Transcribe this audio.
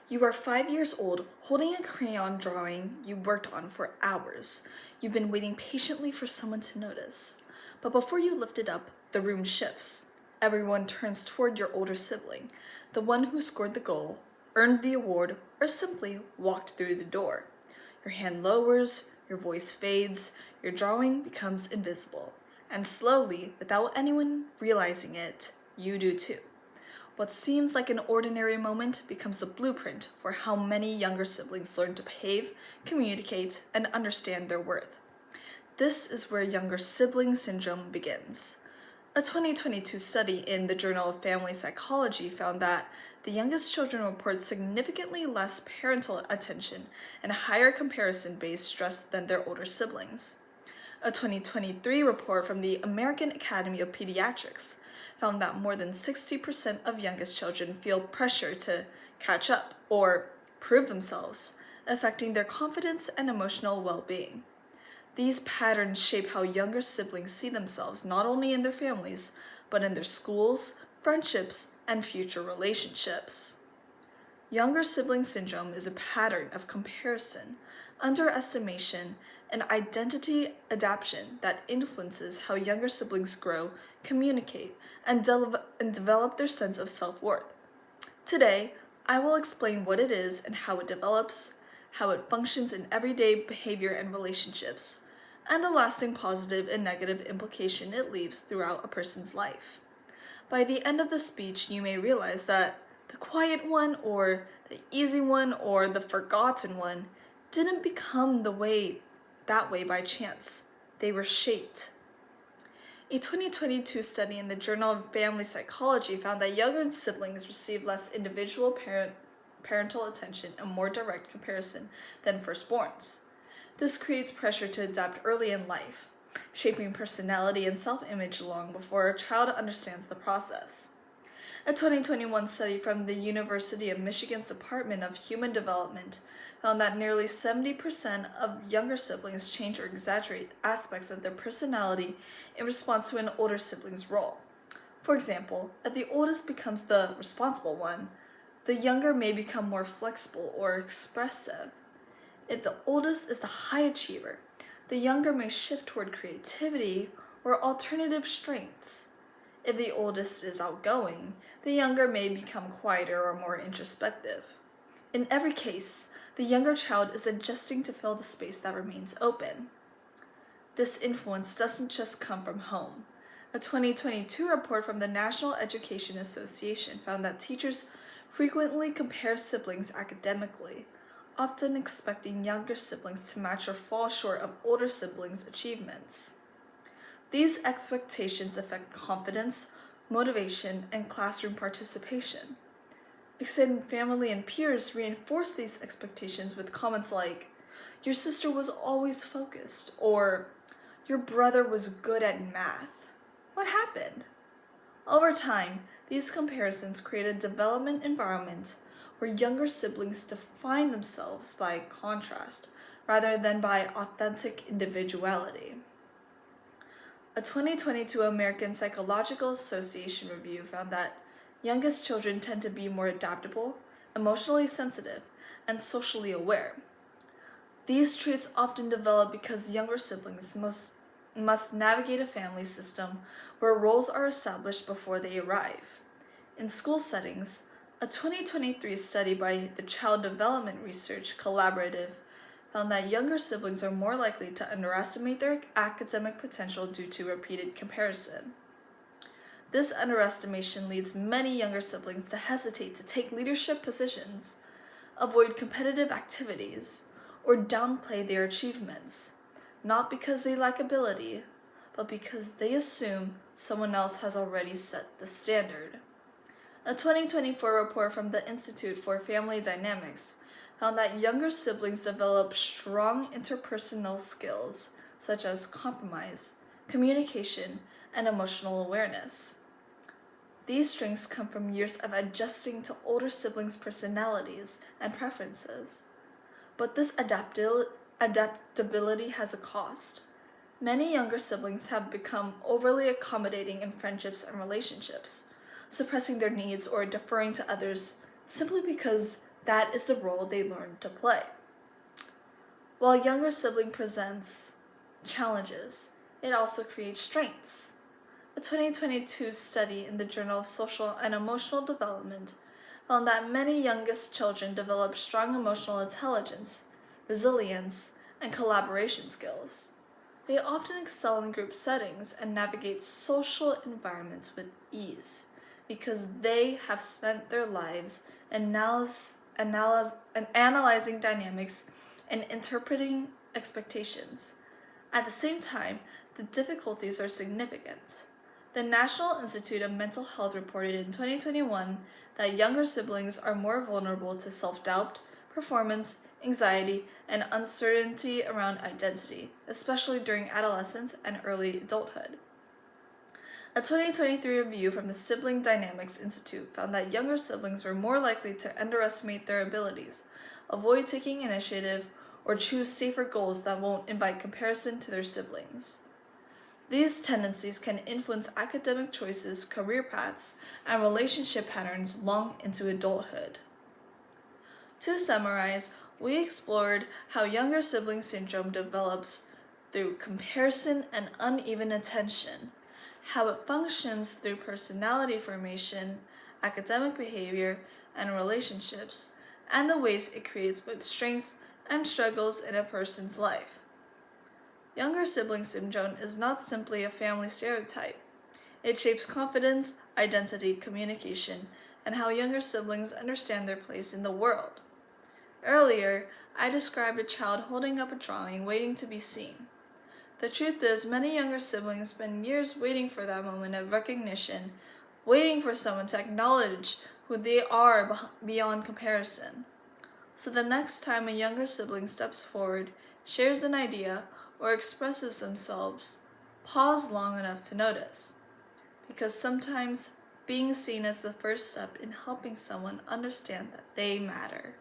You are 5 years old, holding a crayon drawing you worked on for hours. You've been waiting patiently for someone to notice. But before you lift it up, the room shifts. Everyone turns toward your older sibling, the one who scored the goal, earned the award, or simply walked through the door. Your hand lowers, your voice fades, your drawing becomes invisible. And slowly, without anyone realizing it, you do too. What seems like an ordinary moment becomes the blueprint for how many younger siblings learn to behave, communicate, and understand their worth. This is where younger sibling syndrome begins. A 2022 study in the Journal of Family Psychology found that the youngest children report significantly less parental attention and higher comparison-based stress than their older siblings. A 2023 report from the American Academy of Pediatrics found that more than 60% of youngest children feel pressure to catch up or prove themselves, affecting their confidence and emotional well-being. These patterns shape how younger siblings see themselves not only in their families, but in their schools, friendships, and future relationships. Younger sibling syndrome is a pattern of comparison, underestimation, and identity adaptation that influences how younger siblings grow, communicate, and develop their sense of self-worth. Today, I will explain what it is and how it develops, how it functions in everyday behavior and relationships, and the lasting positive and negative implication it leaves throughout a person's life. By the end of the speech, you may realize that the quiet one, or the easy one, or the forgotten one didn't become that way by chance. They were shaped. A 2022 study in the Journal of Family Psychology found that younger siblings receive less individual parental attention and more direct comparison than firstborns. This creates pressure to adapt early in life, shaping personality and self-image long before a child understands the process. A 2021 study from the University of Michigan's Department of Human Development found that nearly 70% of younger siblings change or exaggerate aspects of their personality in response to an older sibling's role. For example, if the oldest becomes the responsible one, the younger may become more flexible or expressive. If the oldest is the high achiever, the younger may shift toward creativity or alternative strengths. If the oldest is outgoing, the younger may become quieter or more introspective. In every case, the younger child is adjusting to fill the space that remains open. This influence doesn't just come from home. A 2022 report from the National Education Association found that teachers frequently compare siblings academically, often expecting younger siblings to match or fall short of older siblings' achievements. These expectations affect confidence, motivation, and classroom participation. Extended family and peers reinforce these expectations with comments like, "Your sister was always focused," or "Your brother was good at math. What happened?" Over time, these comparisons create a development environment where younger siblings define themselves by contrast rather than by authentic individuality. A 2022 American Psychological Association review found that youngest children tend to be more adaptable, emotionally sensitive, and socially aware. These traits often develop because younger siblings must navigate a family system where roles are established before they arrive. In school settings, a 2023 study by the Child Development Research Collaborative found that younger siblings are more likely to underestimate their academic potential due to repeated comparison. This underestimation leads many younger siblings to hesitate to take leadership positions, avoid competitive activities, or downplay their achievements, not because they lack ability, but because they assume someone else has already set the standard. A 2024 report from the Institute for Family Dynamics found that younger siblings develop strong interpersonal skills such as compromise, communication, and emotional awareness. These strengths come from years of adjusting to older siblings' personalities and preferences. But this adaptability has a cost. Many younger siblings have become overly accommodating in friendships and relationships, suppressing their needs or deferring to others simply because That is the role they learn to play. While a younger sibling presents challenges, it also creates strengths. A 2022 study in the Journal of Social and Emotional Development found that many youngest children develop strong emotional intelligence, resilience, and collaboration skills. They often excel in group settings and navigate social environments with ease because they have spent their lives analyzing dynamics and interpreting expectations. At the same time, the difficulties are significant. The National Institute of Mental Health reported in 2021 that younger siblings are more vulnerable to self-doubt, performance, anxiety, and uncertainty around identity, especially during adolescence and early adulthood. A 2023 review from the Sibling Dynamics Institute found that younger siblings were more likely to underestimate their abilities, avoid taking initiative, or choose safer goals that won't invite comparison to their siblings. These tendencies can influence academic choices, career paths, and relationship patterns long into adulthood. To summarize, we explored how younger sibling syndrome develops through comparison and uneven attention, how it functions through personality formation, academic behavior, and relationships, and the ways it creates both strengths and struggles in a person's life. Younger sibling syndrome is not simply a family stereotype. It shapes confidence, identity, communication, and how younger siblings understand their place in the world. Earlier, I described a child holding up a drawing, waiting to be seen. The truth is, many younger siblings spend years waiting for that moment of recognition, waiting for someone to acknowledge who they are beyond comparison. So the next time a younger sibling steps forward, shares an idea, or expresses themselves, pause long enough to notice. Because sometimes being seen is the first step in helping someone understand that they matter.